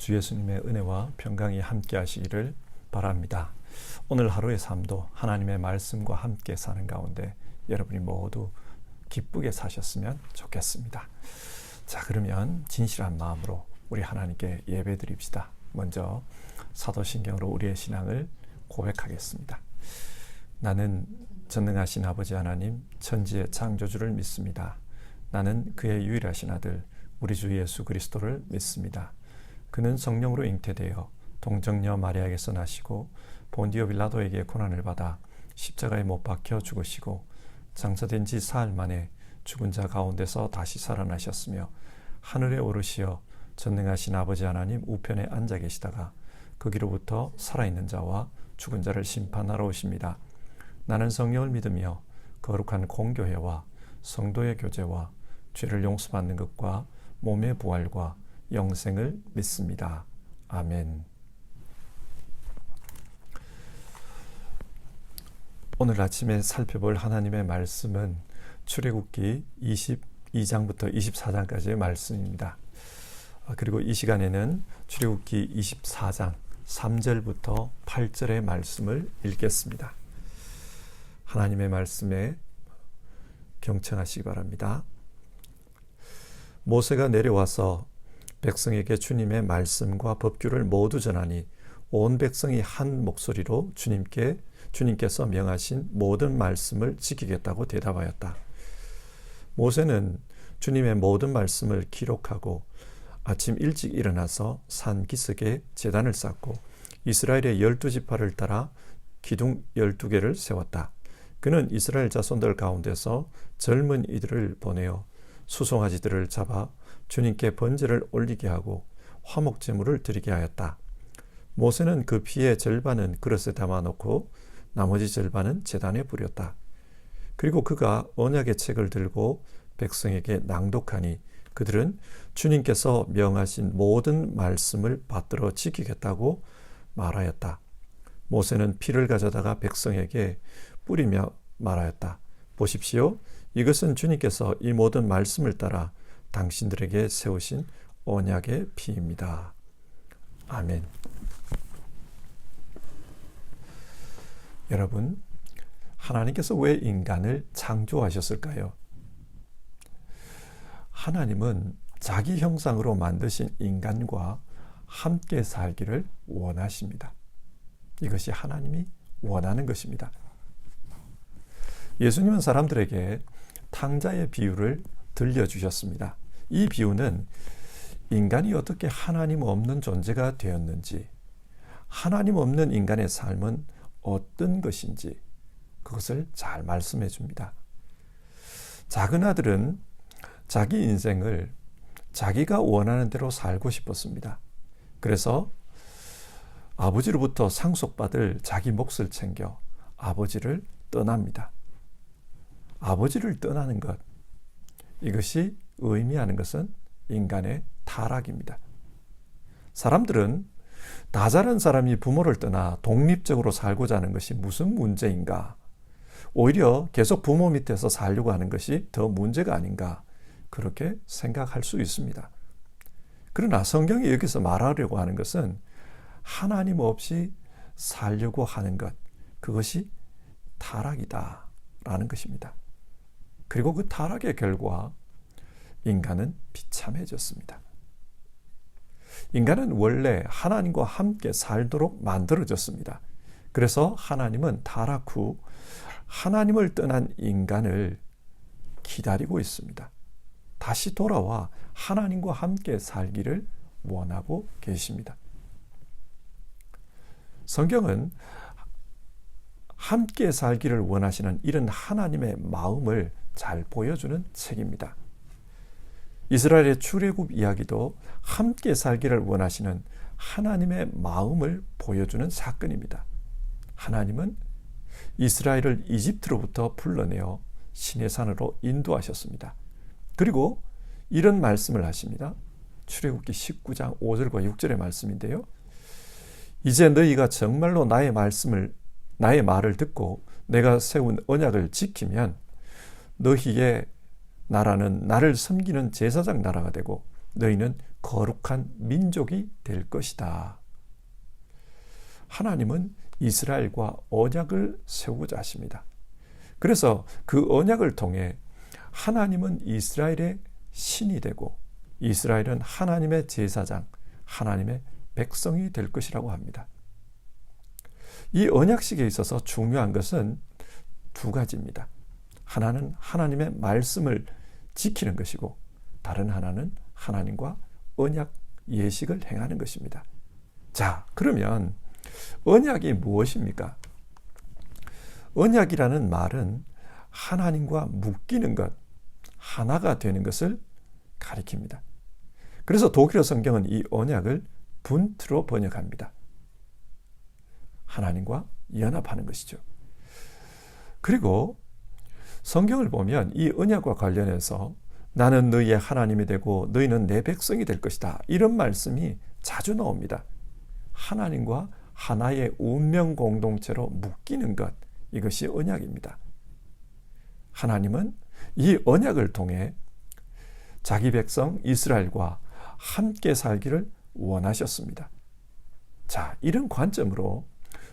주 예수님의 은혜와 평강이 함께 하시기를 바랍니다. 오늘 하루의 삶도 하나님의 말씀과 함께 사는 가운데 여러분이 모두 기쁘게 사셨으면 좋겠습니다. 자, 그러면 진실한 마음으로 우리 하나님께 예배드립시다. 먼저 사도신경으로 우리의 신앙을 고백하겠습니다. 나는 전능하신 아버지 하나님 천지의 창조주를 믿습니다. 나는 그의 유일하신 아들 우리 주 예수 그리스도를 믿습니다. 그는 성령으로 잉태되어 동정녀 마리아에게서 나시고 본디오 빌라도에게 고난을 받아 십자가에 못 박혀 죽으시고 장사된 지 사흘 만에 죽은 자 가운데서 다시 살아나셨으며 하늘에 오르시어 전능하신 아버지 하나님 우편에 앉아 계시다가 거기로부터 살아있는 자와 죽은 자를 심판하러 오십니다. 나는 성령을 믿으며 거룩한 공교회와 성도의 교제와 죄를 용서받는 것과 몸의 부활과 영생을 믿습니다. 아멘. 오늘 아침에 살펴볼 하나님의 말씀은 출애굽기 22장부터 24장까지의 말씀입니다. 그리고 이 시간에는 출애굽기 24장 3절부터 8절의 말씀을 읽겠습니다. 하나님의 말씀에 경청하시기 바랍니다. 모세가 내려와서 백성에게 주님의 말씀과 법규를 모두 전하니 온 백성이 한 목소리로 주님께서 명하신 모든 말씀을 지키겠다고 대답하였다. 모세는 주님의 모든 말씀을 기록하고 아침 일찍 일어나서 산 기슭에 제단을 쌓고 이스라엘의 12지파를 따라 기둥 12개를 세웠다. 그는 이스라엘 자손들 가운데서 젊은 이들을 보내어 수송아지들을 잡아 주님께 번제를 올리게 하고 화목제물을 드리게 하였다. 모세는 그 피의 절반은 그릇에 담아놓고 나머지 절반은 제단에 뿌렸다. 그리고 그가 언약의 책을 들고 백성에게 낭독하니 그들은 주님께서 명하신 모든 말씀을 받들어 지키겠다고 말하였다. 모세는 피를 가져다가 백성에게 뿌리며 말하였다. 보십시오. 이것은 주님께서 이 모든 말씀을 따라 당신들에게 세우신 언약의 피입니다. 아멘. 여러분, 하나님께서 왜 인간을 창조하셨을까요? 하나님은 자기 형상으로 만드신 인간과 함께 살기를 원하십니다. 이것이 하나님이 원하는 것입니다. 예수님은 사람들에게 탕자의 비유를 들려주셨습니다. 이 비유는 인간이 어떻게 하나님 없는 존재가 되었는지, 하나님 없는 인간의 삶은 어떤 것인지 그것을 잘 말씀해 줍니다. 작은 아들은 자기 인생을 자기가 원하는 대로 살고 싶었습니다. 그래서 아버지로부터 상속받을 자기 몫을 챙겨 아버지를 떠납니다. 아버지를 떠나는 것, 이것이 의미하는 것은 인간의 타락입니다. 사람들은 다 자란 사람이 부모를 떠나 독립적으로 살고자 하는 것이 무슨 문제인가? 오히려 계속 부모 밑에서 살려고 하는 것이 더 문제가 아닌가? 그렇게 생각할 수 있습니다. 그러나 성경이 여기서 말하려고 하는 것은 하나님 없이 살려고 하는 것, 그것이 타락이다라는 것입니다. 그리고 그 타락의 결과 인간은 비참해졌습니다. 인간은 원래 하나님과 함께 살도록 만들어졌습니다. 그래서 하나님은 타락 후 하나님을 떠난 인간을 기다리고 있습니다. 다시 돌아와 하나님과 함께 살기를 원하고 계십니다. 성경은 함께 살기를 원하시는 이런 하나님의 마음을 잘 보여주는 책입니다. 이스라엘의 출애굽 이야기도 함께 살기를 원하시는 하나님의 마음을 보여주는 사건입니다. 하나님은 이스라엘을 이집트로부터 불러내어 시내산으로 인도하셨습니다. 그리고 이런 말씀을 하십니다. 출애굽기 19장 5절과 6절의 말씀인데요. 이제 너희가 정말로 나의 말을 듣고 내가 세운 언약을 지키면 너희의 나라는 나를 섬기는 제사장 나라가 되고 너희는 거룩한 민족이 될 것이다. 하나님은 이스라엘과 언약을 세우고자 하십니다. 그래서 그 언약을 통해 하나님은 이스라엘의 신이 되고 이스라엘은 하나님의 제사장, 하나님의 백성이 될 것이라고 합니다. 이 언약식에 있어서 중요한 것은 두 가지입니다. 하나는 하나님의 말씀을 지키는 것이고 다른 하나는 하나님과 언약 예식을 행하는 것입니다. 자, 그러면 언약이 무엇입니까? 언약이라는 말은 하나님과 묶이는 것, 하나가 되는 것을 가리킵니다. 그래서 독일어 성경은 이 언약을 분트로 번역합니다. 하나님과 연합하는 것이죠. 그리고 성경을 보면 이 언약과 관련해서 나는 너희의 하나님이 되고 너희는 내 백성이 될 것이다. 이런 말씀이 자주 나옵니다. 하나님과 하나의 운명 공동체로 묶이는 것, 이것이 언약입니다. 하나님은 이 언약을 통해 자기 백성 이스라엘과 함께 살기를 원하셨습니다. 자, 이런 관점으로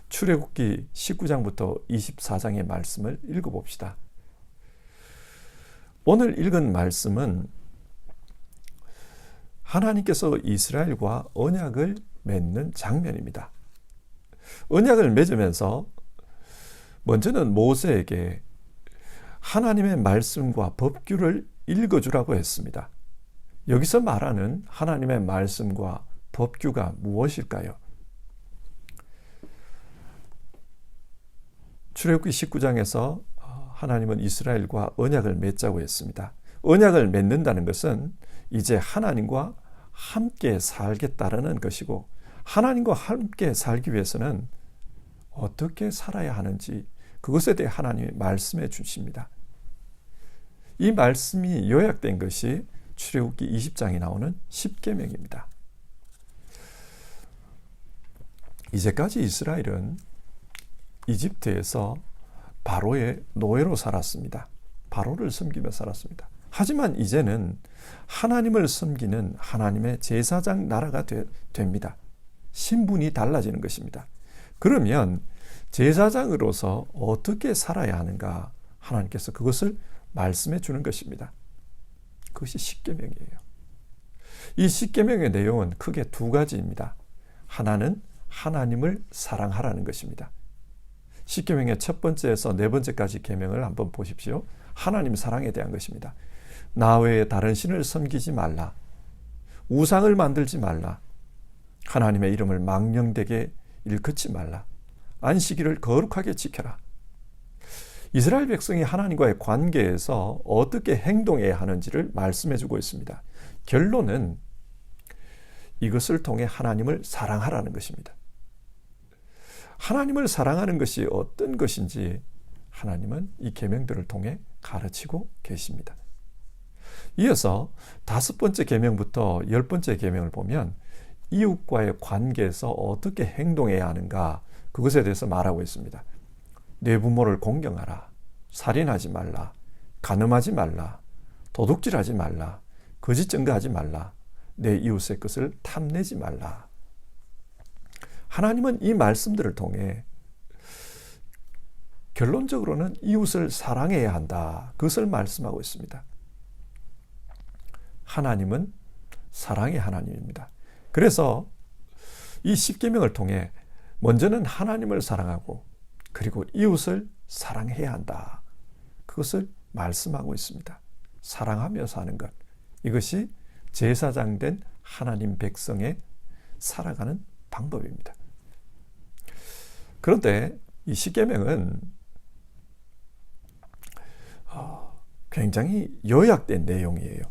출애굽기 19장부터 24장의 말씀을 읽어봅시다. 오늘 읽은 말씀은 하나님께서 이스라엘과 언약을 맺는 장면입니다. 언약을 맺으면서 먼저는 모세에게 하나님의 말씀과 법규를 읽어주라고 했습니다. 여기서 말하는 하나님의 말씀과 법규가 무엇일까요? 출애굽기 19장에서 하나님은 이스라엘과 언약을 맺자고 했습니다. 언약을 맺는다는 것은 이제 하나님과 함께 살겠다라는 것이고 하나님과 함께 살기 위해서는 어떻게 살아야 하는지 그것에 대해 하나님이 말씀해 주십니다. 이 말씀이 요약된 것이 출애굽기 20장에 나오는 십계명입니다. 이제까지 이스라엘은 이집트에서 바로의 노예로 살았습니다. 바로를 섬기며 살았습니다. 하지만 이제는 하나님을 섬기는 하나님의 제사장 나라가 됩니다. 신분이 달라지는 것입니다. 그러면 제사장으로서 어떻게 살아야 하는가 하나님께서 그것을 말씀해 주는 것입니다. 그것이 십계명이에요. 이 십계명의 내용은 크게 두 가지입니다. 하나는 하나님을 사랑하라는 것입니다. 십계명의 첫 번째에서 네 번째까지 계명을 한번 보십시오. 하나님 사랑에 대한 것입니다. 나 외에 다른 신을 섬기지 말라. 우상을 만들지 말라. 하나님의 이름을 망령되게 일컫지 말라. 안식일을 거룩하게 지켜라. 이스라엘 백성이 하나님과의 관계에서 어떻게 행동해야 하는지를 말씀해주고 있습니다. 결론은 이것을 통해 하나님을 사랑하라는 것입니다. 하나님을 사랑하는 것이 어떤 것인지 하나님은 이 계명들을 통해 가르치고 계십니다. 이어서 5번째 계명부터 10번째 계명을 보면 이웃과의 관계에서 어떻게 행동해야 하는가 그것에 대해서 말하고 있습니다. 내 부모를 공경하라. 살인하지 말라. 간음하지 말라. 도둑질하지 말라. 거짓 증거하지 말라. 내 이웃의 것을 탐내지 말라. 하나님은 이 말씀들을 통해 결론적으로는 이웃을 사랑해야 한다. 그것을 말씀하고 있습니다. 하나님은 사랑의 하나님입니다. 그래서 이 십계명을 통해 먼저는 하나님을 사랑하고 그리고 이웃을 사랑해야 한다. 그것을 말씀하고 있습니다. 사랑하며 사는 것. 이것이 제사장된 하나님 백성의 살아가는 방법입니다. 그런데 이 십계명은 굉장히 요약된 내용이에요.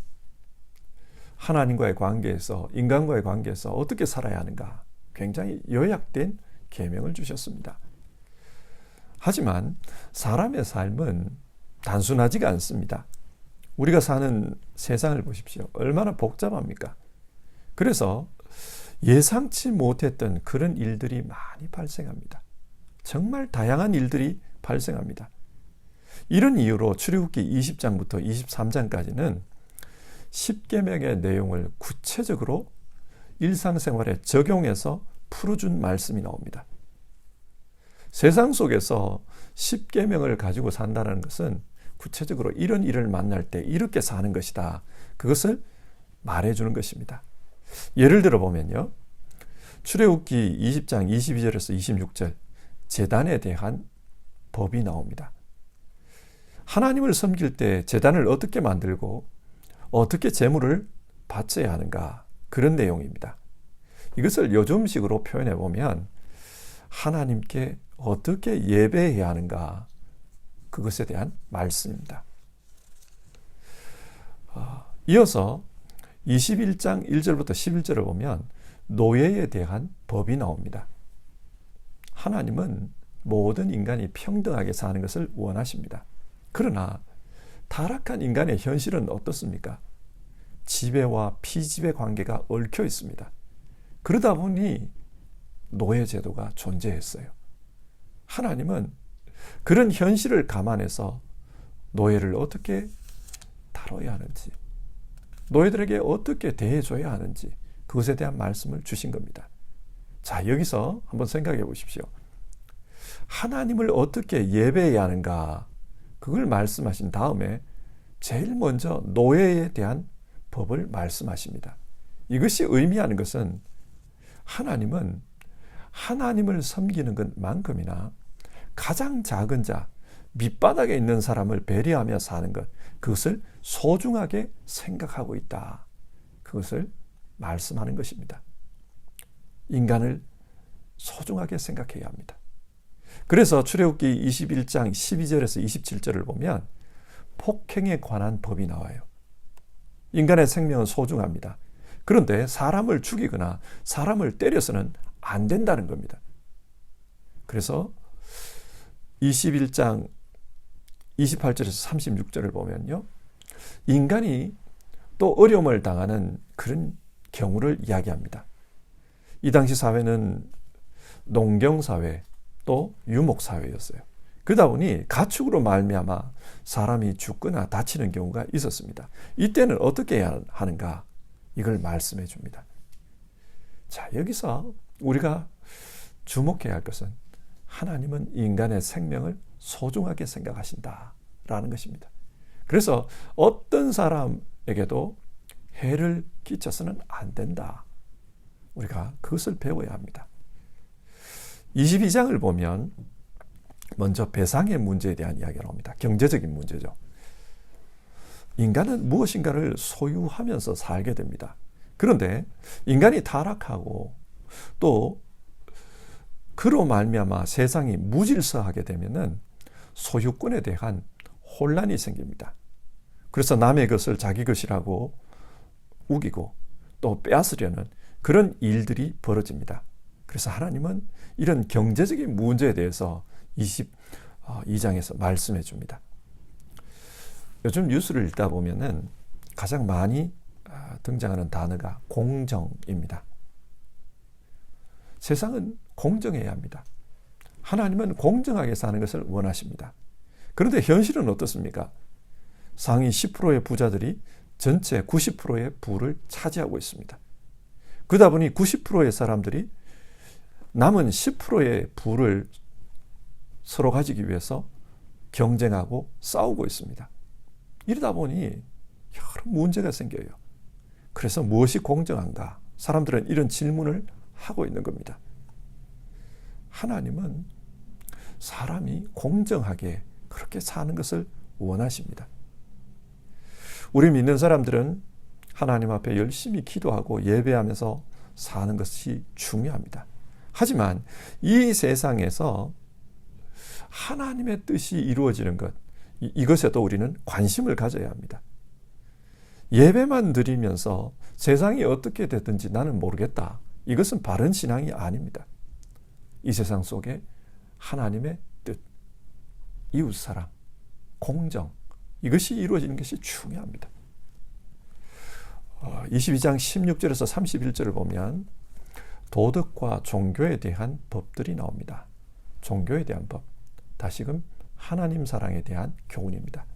하나님과의 관계에서 인간과의 관계에서 어떻게 살아야 하는가 굉장히 요약된 계명을 주셨습니다. 하지만 사람의 삶은 단순하지가 않습니다. 우리가 사는 세상을 보십시오. 얼마나 복잡합니까? 그래서 예상치 못했던 그런 일들이 많이 발생합니다. 정말 다양한 일들이 발생합니다. 이런 이유로 출애굽기 20장부터 23장까지는 십계명의 내용을 구체적으로 일상생활에 적용해서 풀어준 말씀이 나옵니다. 세상 속에서 십계명을 가지고 산다는 것은 구체적으로 이런 일을 만날 때 이렇게 사는 것이다. 그것을 말해주는 것입니다. 예를 들어 보면요. 출애굽기 20장 22절에서 26절 제단에 대한 법이 나옵니다. 하나님을 섬길 때 제단을 어떻게 만들고 어떻게 제물을 바쳐야 하는가, 그런 내용입니다. 이것을 요즘식으로 표현해 보면 하나님께 어떻게 예배해야 하는가, 그것에 대한 말씀입니다. 이어서 21장 1절부터 11절을 보면 노예에 대한 법이 나옵니다. 하나님은 모든 인간이 평등하게 사는 것을 원하십니다. 그러나 타락한 인간의 현실은 어떻습니까? 지배와 피지배 관계가 얽혀 있습니다. 그러다 보니 노예제도가 존재했어요. 하나님은 그런 현실을 감안해서 노예를 어떻게 다뤄야 하는지, 노예들에게 어떻게 대해줘야 하는지, 그것에 대한 말씀을 주신 겁니다. 자, 여기서 한번 생각해 보십시오. 하나님을 어떻게 예배해야 하는가, 그걸 말씀하신 다음에 제일 먼저 노예에 대한 법을 말씀하십니다. 이것이 의미하는 것은 하나님은 하나님을 섬기는 것만큼이나 가장 작은 자, 밑바닥에 있는 사람을 배려하며 사는 것, 그것을 소중하게 생각하고 있다. 그것을 말씀하는 것입니다. 인간을 소중하게 생각해야 합니다. 그래서 출애굽기 21장 12절에서 27절을 보면 폭행에 관한 법이 나와요. 인간의 생명은 소중합니다. 그런데 사람을 죽이거나 사람을 때려서는 안 된다는 겁니다. 그래서 21장 28절에서 36절을 보면요, 인간이 또 어려움을 당하는 그런 경우를 이야기합니다. 이 당시 사회는 농경사회 또 유목사회였어요. 그러다 보니 가축으로 말미암아 사람이 죽거나 다치는 경우가 있었습니다. 이때는 어떻게 해야 하는가, 이걸 말씀해 줍니다. 자, 여기서 우리가 주목해야 할 것은 하나님은 인간의 생명을 소중하게 생각하신다라는 것입니다. 그래서 어떤 사람에게도 해를 끼쳐서는 안 된다. 우리가 그것을 배워야 합니다. 22장을 보면 먼저 배상의 문제에 대한 이야기가 나옵니다. 경제적인 문제죠. 인간은 무엇인가를 소유하면서 살게 됩니다. 그런데 인간이 타락하고 또 그로 말미암아 세상이 무질서하게 되면은 소유권에 대한 혼란이 생깁니다. 그래서 남의 것을 자기 것이라고 우기고 또 빼앗으려는 그런 일들이 벌어집니다. 그래서 하나님은 이런 경제적인 문제에 대해서 22장에서 말씀해 줍니다. 요즘 뉴스를 읽다 보면은 가장 많이 등장하는 단어가 공정입니다. 세상은 공정해야 합니다. 하나님은 공정하게 사는 것을 원하십니다. 그런데 현실은 어떻습니까? 상위 10%의 부자들이 전체 90%의 부를 차지하고 있습니다. 그러다 보니 90%의 사람들이 남은 10%의 부를 서로 가지기 위해서 경쟁하고 싸우고 있습니다. 이러다 보니 여러 문제가 생겨요. 그래서 무엇이 공정한가? 사람들은 이런 질문을 하고 있는 겁니다. 하나님은 사람이 공정하게 그렇게 사는 것을 원하십니다. 우리 믿는 사람들은 하나님 앞에 열심히 기도하고 예배하면서 사는 것이 중요합니다. 하지만 이 세상에서 하나님의 뜻이 이루어지는 것, 이것에도 우리는 관심을 가져야 합니다. 예배만 드리면서 세상이 어떻게 됐든지 나는 모르겠다. 이것은 바른 신앙이 아닙니다. 이 세상 속에 하나님의 뜻, 이웃사랑, 공정, 이것이 이루어지는 것이 중요합니다. 22장 16절에서 31절을 보면 도덕과 종교에 대한 법들이 나옵니다. 종교에 대한 법, 다시금 하나님 사랑에 대한 교훈입니다.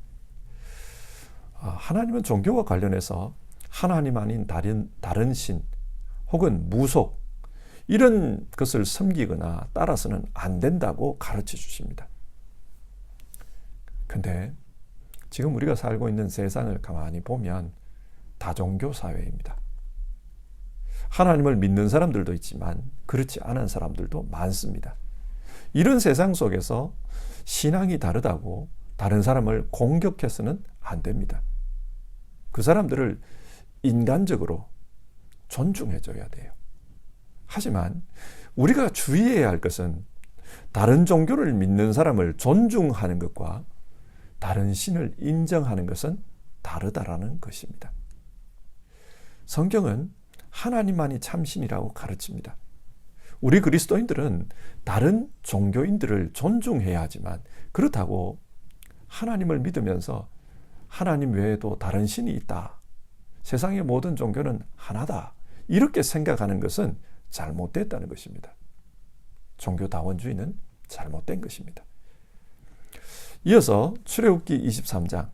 하나님은 종교와 관련해서 하나님 아닌 다른 신 혹은 무속 이런 것을 섬기거나 따라서는 안 된다고 가르쳐 주십니다. 근데 지금 우리가 살고 있는 세상을 가만히 보면 다종교 사회입니다. 하나님을 믿는 사람들도 있지만 그렇지 않은 사람들도 많습니다. 이런 세상 속에서 신앙이 다르다고 다른 사람을 공격해서는 안 됩니다. 그 사람들을 인간적으로 존중해줘야 돼요. 하지만 우리가 주의해야 할 것은 다른 종교를 믿는 사람을 존중하는 것과 다른 신을 인정하는 것은 다르다라는 것입니다. 성경은 하나님만이 참신이라고 가르칩니다. 우리 그리스도인들은 다른 종교인들을 존중해야 하지만 그렇다고 하나님을 믿으면서 하나님 외에도 다른 신이 있다. 세상의 모든 종교는 하나다. 이렇게 생각하는 것은 잘못됐다는 것입니다. 종교다원주의는 잘못된 것입니다. 이어서 출애굽기 23장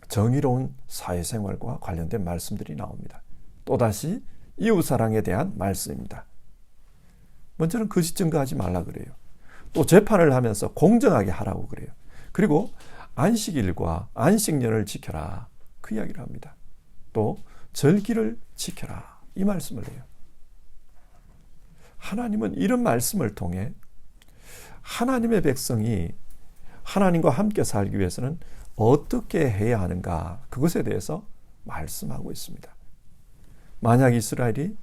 정의로운 사회생활과 관련된 말씀들이 나옵니다. 또다시 이웃사랑에 대한 말씀입니다. 먼저는 거짓 증거하지 말라 그래요. 또 재판을 하면서 공정하게 하라고 그래요. 그리고 안식일과 안식년을 지켜라 그 이야기를 합니다. 또 절기를 지켜라 이 말씀을 해요. 하나님은 이런 말씀을 통해 하나님의 백성이 하나님과 함께 살기 위해서는 어떻게 해야 하는가 그것에 대해서 말씀하고 있습니다. 만약 이스라엘이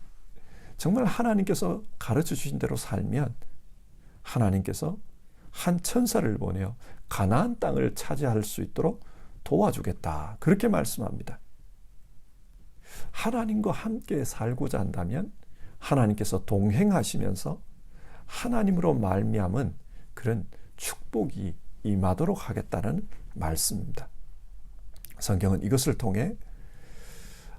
정말 하나님께서 가르쳐 주신 대로 살면 하나님께서 한 천사를 보내어 가나안 땅을 차지할 수 있도록 도와주겠다 그렇게 말씀합니다. 하나님과 함께 살고자 한다면 하나님께서 동행하시면서 하나님으로 말미암은 그런 축복이 임하도록 하겠다는 말씀입니다. 성경은 이것을 통해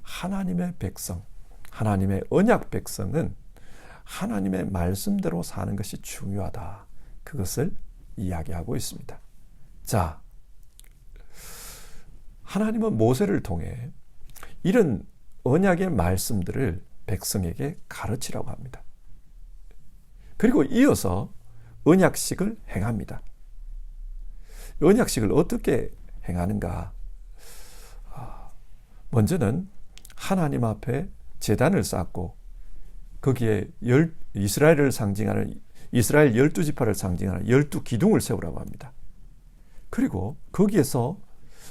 하나님의 백성, 하나님의 언약 백성은 하나님의 말씀대로 사는 것이 중요하다. 그것을 이야기하고 있습니다. 자, 하나님은 모세를 통해 이런 언약의 말씀들을 백성에게 가르치라고 합니다. 그리고 이어서 언약식을 행합니다. 언약식을 어떻게 행하는가? 먼저는 하나님 앞에 제단을 쌓고 거기에 이스라엘을 상징하는 이스라엘 12지파를 상징하는 12기둥을 세우라고 합니다. 그리고 거기에서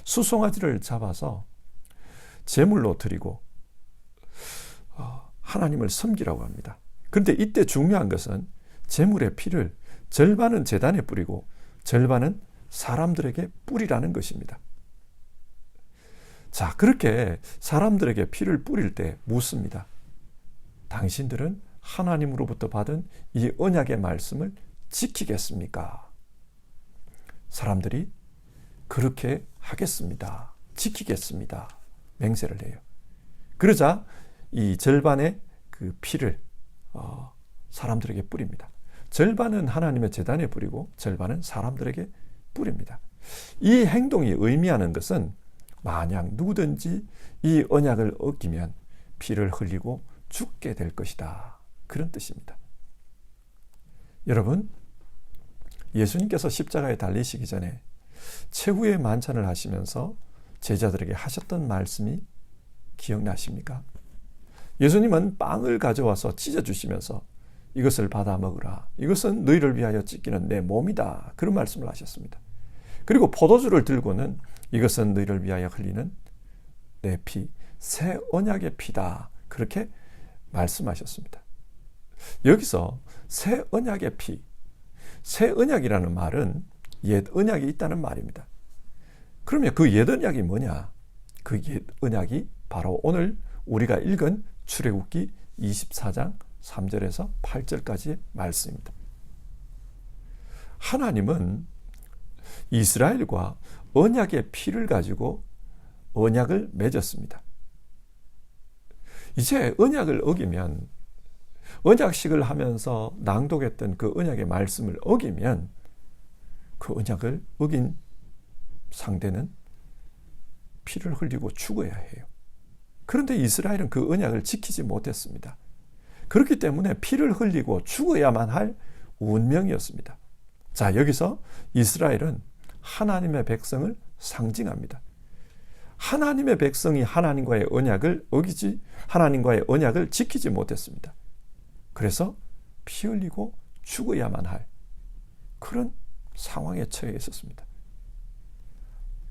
수송아지를 잡아서 제물로 드리고 하나님을 섬기라고 합니다. 그런데 이때 중요한 것은 제물의 피를 절반은 제단에 뿌리고 절반은 사람들에게 뿌리라는 것입니다. 자, 그렇게 사람들에게 피를 뿌릴 때 묻습니다. 당신들은 하나님으로부터 받은 이 언약의 말씀을 지키겠습니까? 사람들이 그렇게 하겠습니다. 지키겠습니다. 맹세를 해요. 그러자 이 절반의 그 피를 사람들에게 뿌립니다. 절반은 하나님의 제단에 뿌리고 절반은 사람들에게 뿌립니다. 이 행동이 의미하는 것은 만약 누구든지 이 언약을 어기면 피를 흘리고 죽게 될 것이다. 그런 뜻입니다. 여러분, 예수님께서 십자가에 달리시기 전에 최후의 만찬을 하시면서 제자들에게 하셨던 말씀이 기억나십니까? 예수님은 빵을 가져와서 찢어주시면서 이것을 받아 먹으라. 이것은 너희를 위하여 찢기는 내 몸이다. 그런 말씀을 하셨습니다. 그리고 포도주를 들고는 이것은 너희를 위하여 흘리는 내 피, 새 언약의 피다. 그렇게 말씀하셨습니다. 여기서 새 언약의 피, 새 언약이라는 말은 옛 언약이 있다는 말입니다. 그러면 그 옛 언약이 뭐냐? 그 옛 언약이 바로 오늘 우리가 읽은 출애굽기 24장 3절에서 8절까지의 말씀입니다. 하나님은 이스라엘과 언약의 피를 가지고 언약을 맺었습니다. 이제 언약을 어기면 언약식을 하면서 낭독했던 그 언약의 말씀을 어기면 그 언약을 어긴 상대는 피를 흘리고 죽어야 해요. 그런데 이스라엘은 그 언약을 지키지 못했습니다. 그렇기 때문에 피를 흘리고 죽어야만 할 운명이었습니다. 자, 여기서 이스라엘은 하나님의 백성을 상징합니다. 하나님의 백성이 하나님과의 언약을 어기지, 하나님과의 언약을 지키지 못했습니다. 그래서 피 흘리고 죽어야만 할 그런 상황에 처해 있었습니다.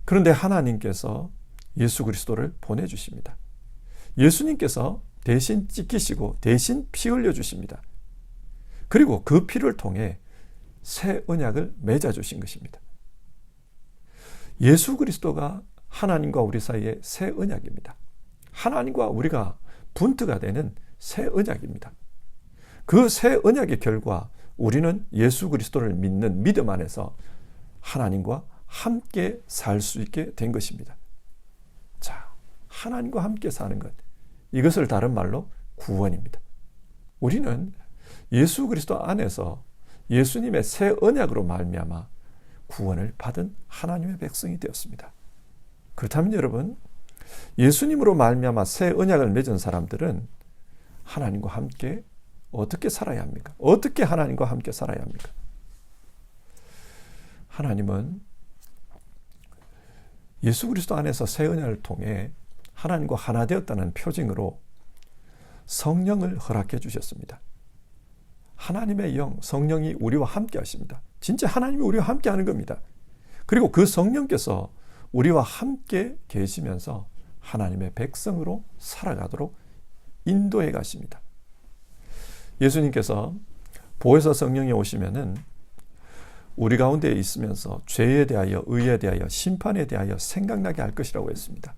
그런데 하나님께서 예수 그리스도를 보내주십니다. 예수님께서 대신 찢기시고 대신 피 흘려주십니다. 그리고 그 피를 통해 새 언약을 맺어주신 것입니다. 예수 그리스도가 하나님과 우리 사이의 새 언약입니다. 하나님과 우리가 분트가 되는 새 언약입니다. 그 새 언약의 결과 우리는 예수 그리스도를 믿는 믿음 안에서 하나님과 함께 살 수 있게 된 것입니다. 자, 하나님과 함께 사는 것, 이것을 다른 말로 구원입니다. 우리는 예수 그리스도 안에서 예수님의 새 언약으로 말미암아 구원을 받은 하나님의 백성이 되었습니다. 그렇다면 여러분, 예수님으로 말미암아 새 언약을 맺은 사람들은 하나님과 함께 어떻게 살아야 합니까? 어떻게 하나님과 함께 살아야 합니까? 하나님은 예수 그리스도 안에서 새 언약을 통해 하나님과 하나 되었다는 표징으로 성령을 허락해 주셨습니다. 하나님의 영, 성령이 우리와 함께 하십니다. 진짜 하나님이 우리와 함께 하는 겁니다. 그리고 그 성령께서 우리와 함께 계시면서 하나님의 백성으로 살아가도록 인도해 가십니다. 예수님께서 보혜사 성령이 오시면은 우리 가운데 있으면서 죄에 대하여, 의에 대하여, 심판에 대하여 생각나게 할 것이라고 했습니다.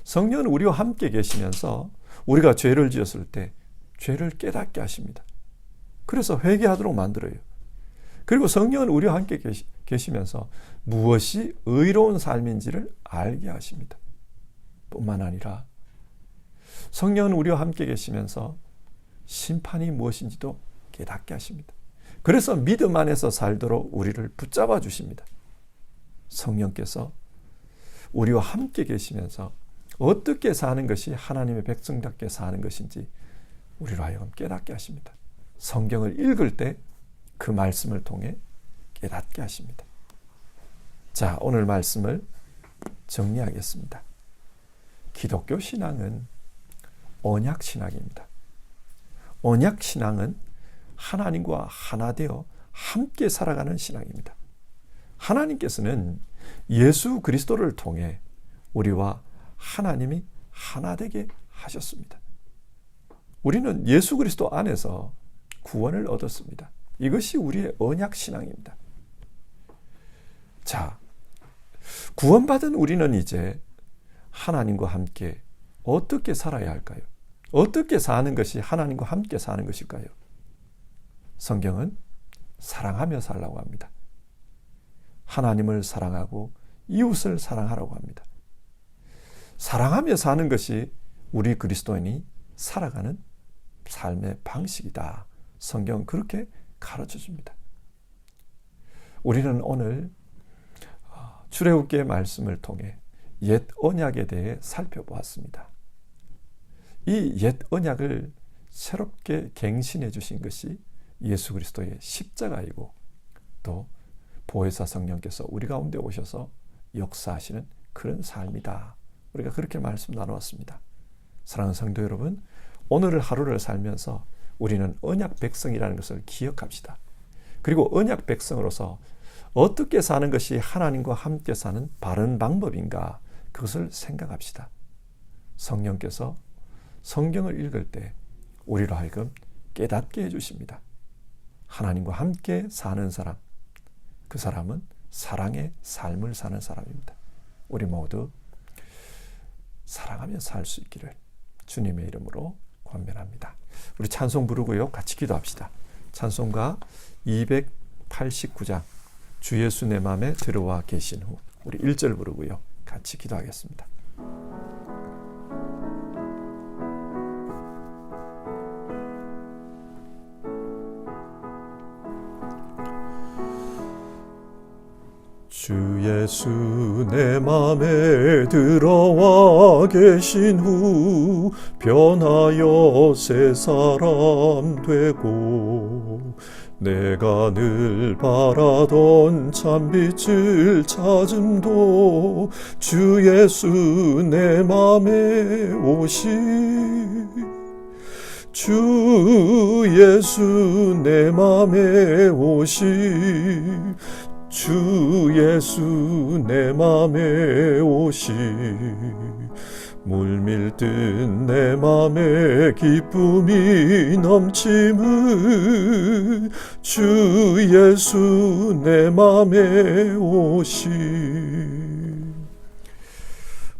성령은 우리와 함께 계시면서 우리가 죄를 지었을 때 죄를 깨닫게 하십니다. 그래서 회개하도록 만들어요. 그리고 성령은 우리와 함께 계시면서 무엇이 의로운 삶인지를 알게 하십니다. 뿐만 아니라 성령은 우리와 함께 계시면서 심판이 무엇인지도 깨닫게 하십니다. 그래서 믿음 안에서 살도록 우리를 붙잡아 주십니다. 성령께서 우리와 함께 계시면서 어떻게 사는 것이 하나님의 백성답게 사는 것인지 우리로 하여금 깨닫게 하십니다. 성경을 읽을 때 그 말씀을 통해 깨닫게 하십니다. 자, 오늘 말씀을 정리하겠습니다. 기독교 신앙은 언약 신앙입니다. 언약 신앙은 하나님과 하나 되어 함께 살아가는 신앙입니다. 하나님께서는 예수 그리스도를 통해 우리와 하나님이 하나 되게 하셨습니다. 우리는 예수 그리스도 안에서 구원을 얻었습니다. 이것이 우리의 언약 신앙입니다. 자, 구원받은 우리는 이제 하나님과 함께 어떻게 살아야 할까요? 어떻게 사는 것이 하나님과 함께 사는 것일까요? 성경은 사랑하며 살라고 합니다. 하나님을 사랑하고 이웃을 사랑하라고 합니다. 사랑하며 사는 것이 우리 그리스도인이 살아가는 삶의 방식이다. 성경은 그렇게 가르쳐 줍니다. 우리는 오늘 출애굽기의 말씀을 통해 옛 언약에 대해 살펴보았습니다. 이 옛 언약을 새롭게 갱신해 주신 것이 예수 그리스도의 십자가이고 또 보혜사 성령께서 우리 가운데 오셔서 역사하시는 그런 삶이다. 우리가 그렇게 말씀 나누었습니다. 사랑하는 성도 여러분, 오늘 하루를 살면서 우리는 언약 백성이라는 것을 기억합시다. 그리고 언약 백성으로서 어떻게 사는 것이 하나님과 함께 사는 바른 방법인가, 그것을 생각합시다. 성령께서 성경을 읽을 때 우리로 하여금 깨닫게 해주십니다. 하나님과 함께 사는 사람, 그 사람은 사랑의 삶을 사는 사람입니다. 우리 모두 사랑하며 살 수 있기를 주님의 이름으로 권면합니다. 우리 찬송 부르고요, 같이 기도합시다. 찬송가 289장 주 예수 내 맘에 들어와 계신 후, 우리 1절 부르고요, 같이 기도하겠습니다. 주 예수 내 맘에 들어와 계신 후 변하여 새 사람 되고 내가 늘 바라던 참빛을 찾음도 주 예수 내 맘에 오시 주 예수 내 맘에 오시 주 예수 내 맘에 오시 물밀듯 내 맘에 기쁨이 넘침을 주 예수 내 맘에 오시.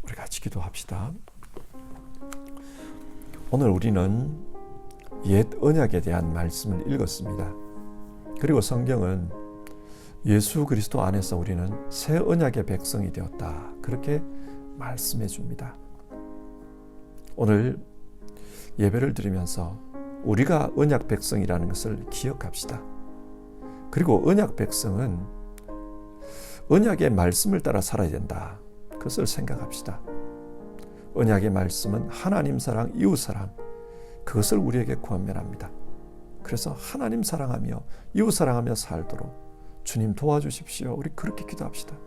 우리 같이 기도합시다. 오늘 우리는 옛 언약에 대한 말씀을 읽었습니다. 그리고 성경은 예수 그리스도 안에서 우리는 새 언약의 백성이 되었다, 그렇게 말씀해 줍니다. 오늘 예배를 드리면서 우리가 언약 백성이라는 것을 기억합시다. 그리고 언약 백성은 언약의 말씀을 따라 살아야 된다, 그것을 생각합시다. 언약의 말씀은 하나님 사랑, 이웃 사랑, 그것을 우리에게 권면합니다. 그래서 하나님 사랑하며 이웃 사랑하며 살도록 주님 도와주십시오. 우리 그렇게 기도합시다.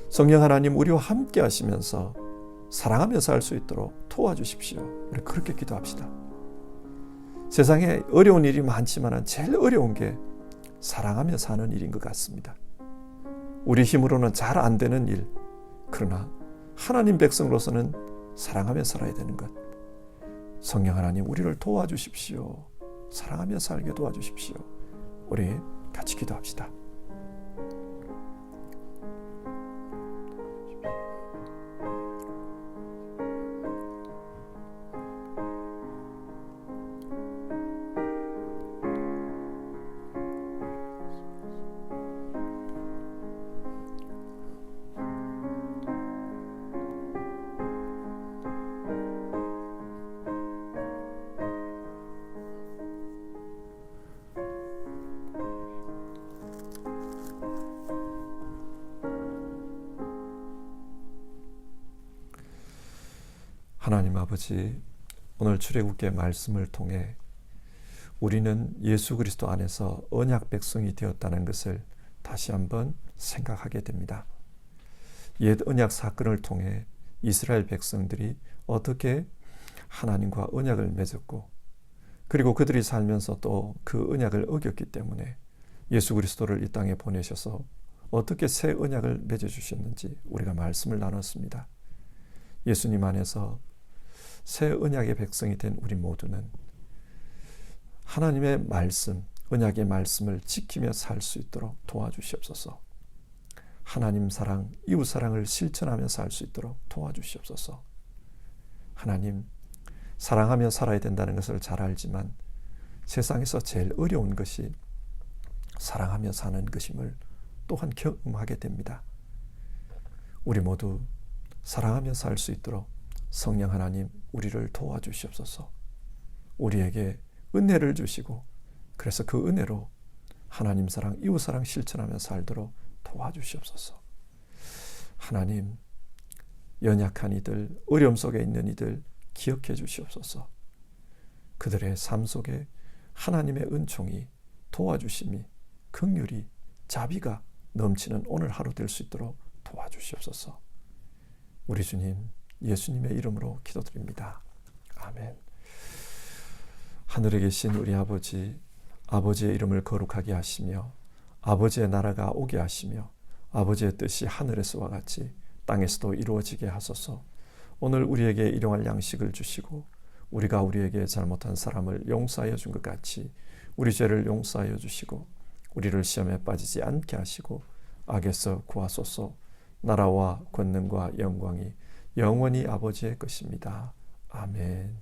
성령 하나님 우리와 함께 하시면서 사랑하며 살 수 있도록 도와주십시오. 우리 그렇게 기도합시다. 세상에 어려운 일이 많지만 제일 어려운 게 사랑하며 사는 일인 것 같습니다. 우리 힘으로는 잘 안 되는 일, 그러나 하나님 백성으로서는 사랑하며 살아야 되는 것. 성령 하나님 우리를 도와주십시오. 사랑하며 살게 도와주십시오. 우리 같이 기도합시다. 하나님 아버지, 오늘 출애굽기의 말씀을 통해 우리는 예수 그리스도 안에서 언약 백성이 되었다는 것을 다시 한번 생각하게 됩니다. 옛 언약 사건을 통해 이스라엘 백성들이 어떻게 하나님과 언약을 맺었고, 그리고 그들이 살면서 또 그 언약을 어겼기 때문에 예수 그리스도를 이 땅에 보내셔서 어떻게 새 언약을 맺어주셨는지 우리가 말씀을 나눴습니다. 예수님 안에서 새 언약의 백성이 된 우리 모두는 하나님의 말씀, 언약의 말씀을 지키며 살 수 있도록 도와주시옵소서. 하나님 사랑, 이웃 사랑을 실천하며 살 수 있도록 도와주시옵소서. 하나님, 사랑하며 살아야 된다는 것을 잘 알지만 세상에서 제일 어려운 것이 사랑하며 사는 것임을 또한 경험하게 됩니다. 우리 모두 사랑하며 살 수 있도록 성령 하나님 우리를 도와주시옵소서. 우리에게 은혜를 주시고, 그래서 그 은혜로 하나님 사랑, 이웃 사랑 실천하며 살도록 도와주시옵소서. 하나님, 연약한 이들, 어려움 속에 있는 이들 기억해 주시옵소서. 그들의 삶 속에 하나님의 은총이, 도와주심이, 긍휼이, 자비가 넘치는 오늘 하루 될 수 있도록 도와주시옵소서. 우리 주님 예수님의 이름으로 기도드립니다. 아멘. 하늘에 계신 우리 아버지, 아버지의 이름을 거룩하게 하시며 아버지의 나라가 오게 하시며 아버지의 뜻이 하늘에서와 같이 땅에서도 이루어지게 하소서. 오늘 우리에게 일용할 양식을 주시고 우리가 우리에게 잘못한 사람을 용서하여 준 것 같이 우리 죄를 용서하여 주시고 우리를 시험에 빠지지 않게 하시고 악에서 구하소서. 나라와 권능과 영광이 영원히 아버지의 것입니다. 아멘.